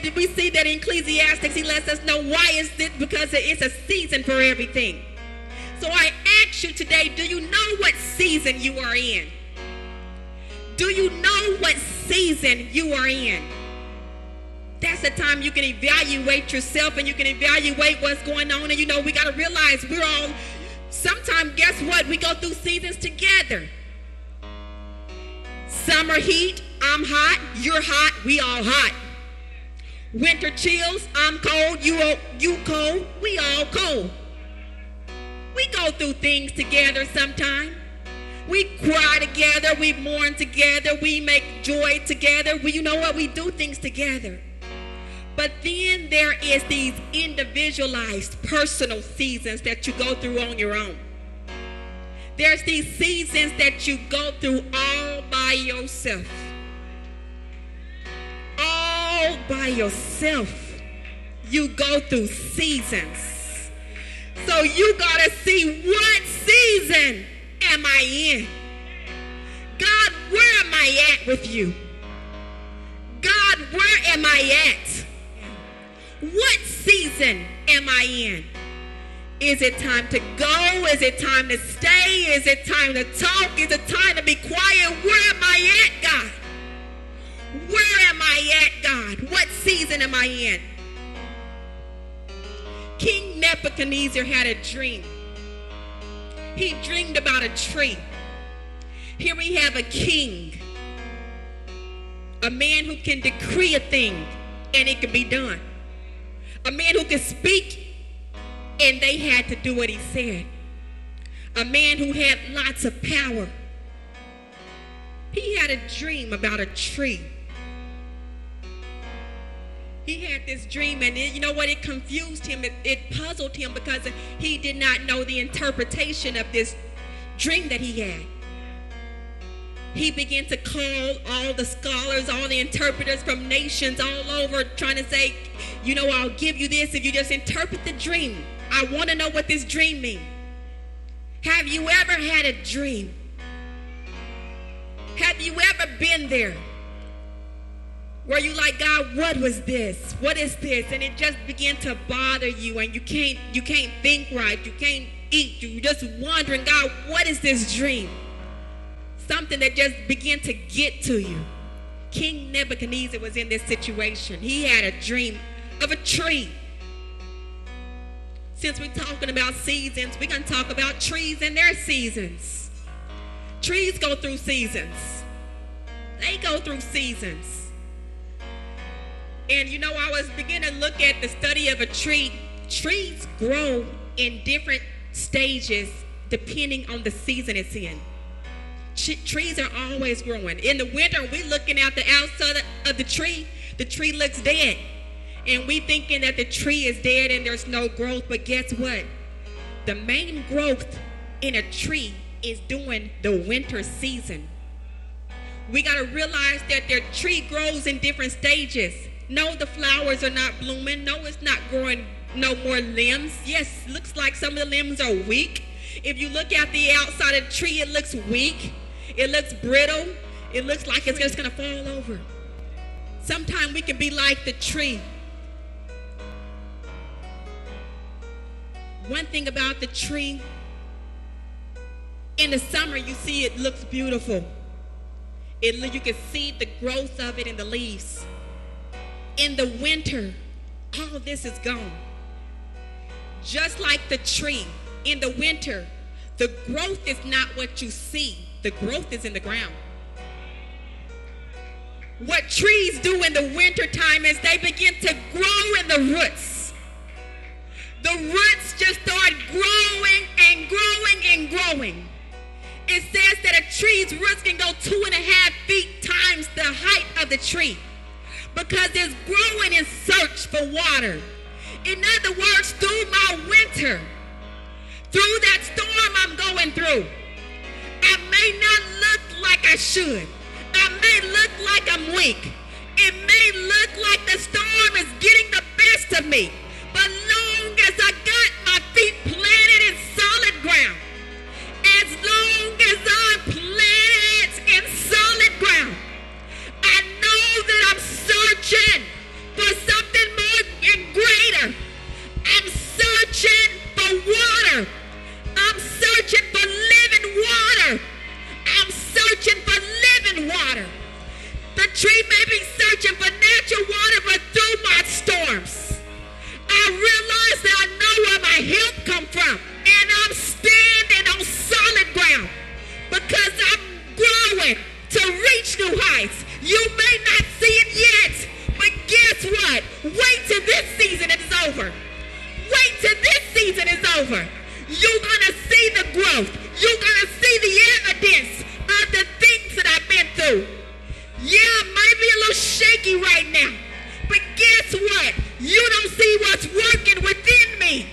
that we see that in Ecclesiastes, he lets us know why is it, because it's a season for everything. So I ask you today, do you know what season you are in? Do you know what season you are in? That's the time you can evaluate yourself and you can evaluate what's going on. And you know, we got to realize we're all, sometimes, guess what? We go through seasons together. Summer heat, I'm hot, you're hot, we all hot. Winter chills, I'm cold, you cold, we all cold. We go through things together sometime. We cry together, we mourn together, we make joy together. You know what? We do things together. But then there is these individualized personal seasons that you go through on your own. There's these seasons that you go through all by yourself. All by yourself. You go through seasons. So you gotta see, what season am I in? God, where am I at with you? God, where am I at? What season am I in? Is it time to go? Is it time to stay? Is it time to talk? Is it time to be quiet? Where am I at, God? Where am I at, God? What season am I in? King Nebuchadnezzar had a dream. He dreamed about a tree. Here we have a king, a man who can decree a thing and it can be done. A man who can speak and they had to do what he said. A man who had lots of power. He had a dream about a tree. He had this dream, and you know what? It confused him. It puzzled him because he did not know the interpretation of this dream that he had. He began to call all the scholars, all the interpreters from nations all over, trying to say, you know, I'll give you this if you just interpret the dream. I want to know what this dream means. Have you ever had a dream? Have you ever been there? Where you like, God, what was this? What is this? And it just began to bother you, and you can't think right. You can't eat. You're just wondering, God, what is this dream? Something that just began to get to you. King Nebuchadnezzar was in this situation. He had a dream of a tree. Since we're talking about seasons, we're going to talk about trees and their seasons. Trees go through seasons. They go through seasons. And you know, I was beginning to look at the study of a tree. Trees grow in different stages depending on the season it's in. Trees are always growing. In the winter, we're looking at the outside of the tree looks dead. And we thinking that the tree is dead and there's no growth. But guess what? The main growth in a tree is during the winter season. We got to realize that their tree grows in different stages. No, the flowers are not blooming. No, it's not growing no more limbs. Yes, looks like some of the limbs are weak. If you look at the outside of the tree, it looks weak. It looks brittle. It looks like it's just going to fall over. Sometimes we can be like the tree. One thing about the tree, in the summer, you see it looks beautiful. You can see the growth of it in the leaves. In the winter, all of this is gone. Just like the tree, in the winter, the growth is not what you see. The growth is in the ground. What trees do in the winter time is they begin to grow in the roots. The roots just start growing and growing and growing. It says that a tree's roots can go 2.5 feet times the height of the tree, because it's growing in search for water. In other words, through my winter, through that storm I'm going through, I may not look like I should. I may look like I'm weak. It may look like the storm is getting the best of me. But long as I got my feet planted in solid ground, as long as I'm planted in solid ground, I know that I'm searching for growth. You're going to see the evidence of the things that I've been through. Yeah, I might be a little shaky right now, but guess what? You don't see what's working within me.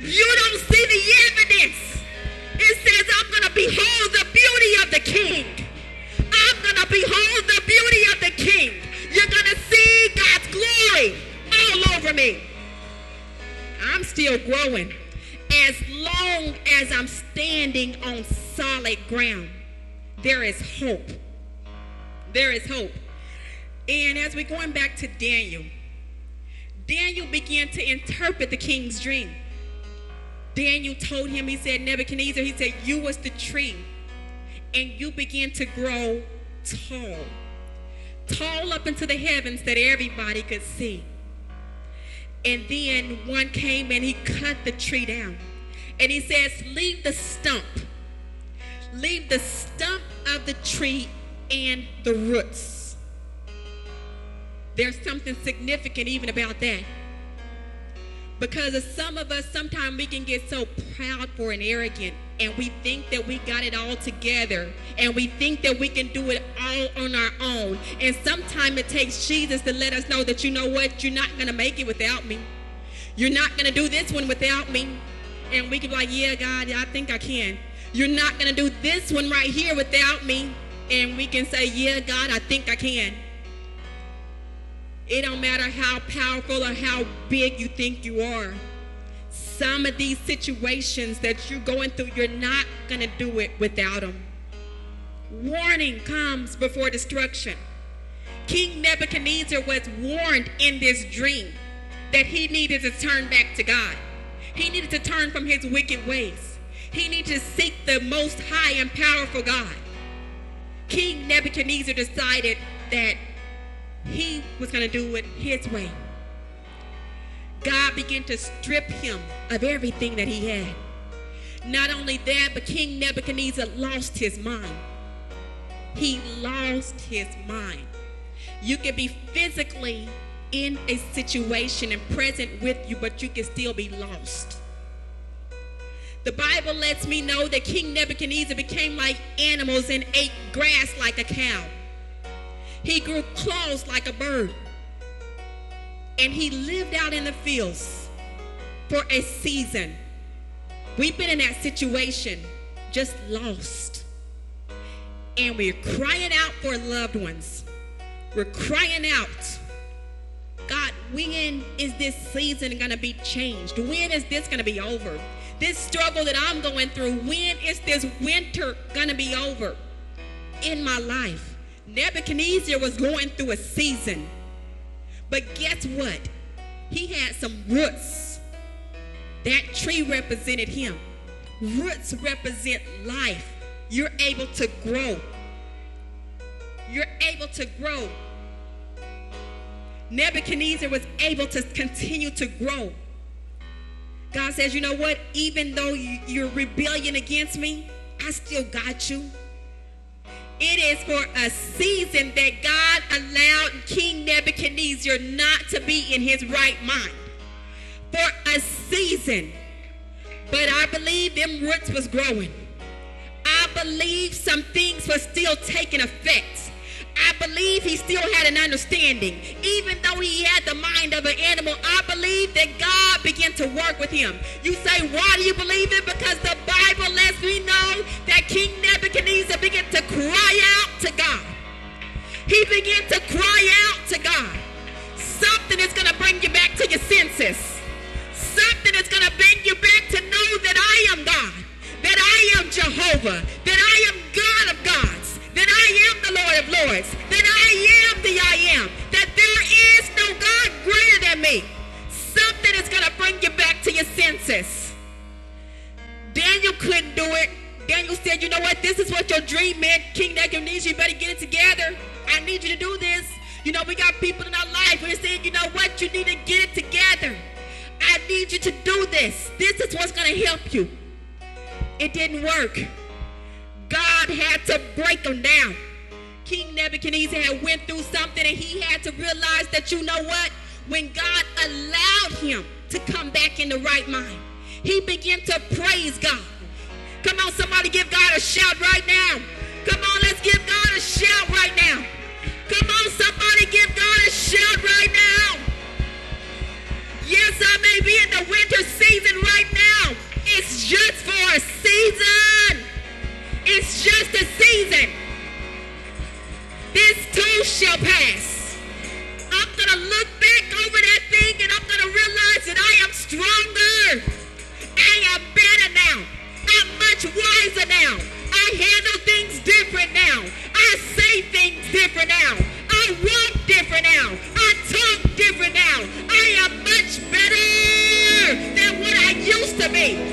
You don't see the evidence. It says I'm going to behold the beauty of the King. I'm going to behold the beauty of the King. You're going to see God's glory all over me. I'm still growing. As long as I'm standing on solid ground, there is hope. There is hope. And as we're going back to Daniel, Daniel began to interpret the king's dream. Daniel told him, he said, Nebuchadnezzar, he said, you was the tree, and you began to grow tall. Tall up into the heavens that everybody could see. And then one came and he cut the tree down. And he says, leave the stump. Leave the stump of the tree and the roots. There's something significant even about that. Because of some of us, sometimes we can get so proudful and arrogant, and we think that we got it all together, and we think that we can do it all on our own. And sometimes it takes Jesus to let us know that, you know what, you're not going to make it without me. You're not going to do this one without me. And we can be like, yeah, God, I think I can. You're not going to do this one right here without me. And we can say, yeah, God, I think I can. It don't matter how powerful or how big you think you are. Some of these situations that you're going through, you're not going to do it without them. Warning comes before destruction. King Nebuchadnezzar was warned in this dream that he needed to turn back to God. He needed to turn from his wicked ways. He needed to seek the most high and powerful God. King Nebuchadnezzar decided that he was going to do it his way. God began to strip him of everything that he had. Not only that, but King Nebuchadnezzar lost his mind. He lost his mind. You can be physically in a situation and present with you, but you can still be lost. The Bible lets me know that King Nebuchadnezzar became like animals and ate grass like a cow. He grew claws like a bird. And he lived out in the fields for a season. We've been in that situation, just lost. And we're crying out for loved ones. We're crying out, God, when is this season going to be changed? When is this going to be over? This struggle that I'm going through, when is this winter going to be over in my life? Nebuchadnezzar was going through a season. But guess what? He had some roots. That tree represented him. Roots represent life. You're able to grow. You're able to grow. Nebuchadnezzar was able to continue to grow. God says, you know what? Even though you're rebellion against me, I still got you. It is for a season that God allowed King Nebuchadnezzar not to be in his right mind. For a season. But I believe them roots was growing. I believe some things were still taking effect. I believe he still had an understanding. Even though he had the mind of an animal, I believe that God began to work with him. You say, why do you believe it? Because the Bible lets me know that King Nebuchadnezzar began to cry out to God. He began to cry out to God. Something is going to bring you back to your senses. Something is going to bring you back to know that I am God, that I am Jehovah, that I am God of gods, that I am the Lord of lords, that I am the I am, that there is no God greater than me. Something is going to bring you back to your senses. Daniel couldn't do it. Daniel said, you know what? This is what your dream meant. King Nebuchadnezzar, you better get it together. I need you to do this. You know, we got people in our life who are saying, you know what? You need to get it together. I need you to do this. This is what's going to help you. It didn't work. God had to break them down. King Nebuchadnezzar had went through something, and he had to realize that, you know what? When God allowed him to come back in the right mind, he began to praise God. Come on, shout right now. Come on, let's give God a shout right now. Come on, somebody give God a shout right now. Yes, I may be in the winter season right now. It's just for a season. It's just a season. This too shall pass. I'm going to look back over that thing and I'm going to realize that I am stronger. I am better now. I'm much wiser now. I handle things different now. I say things different now. I walk different now. I talk different now. I am much better than what I used to be.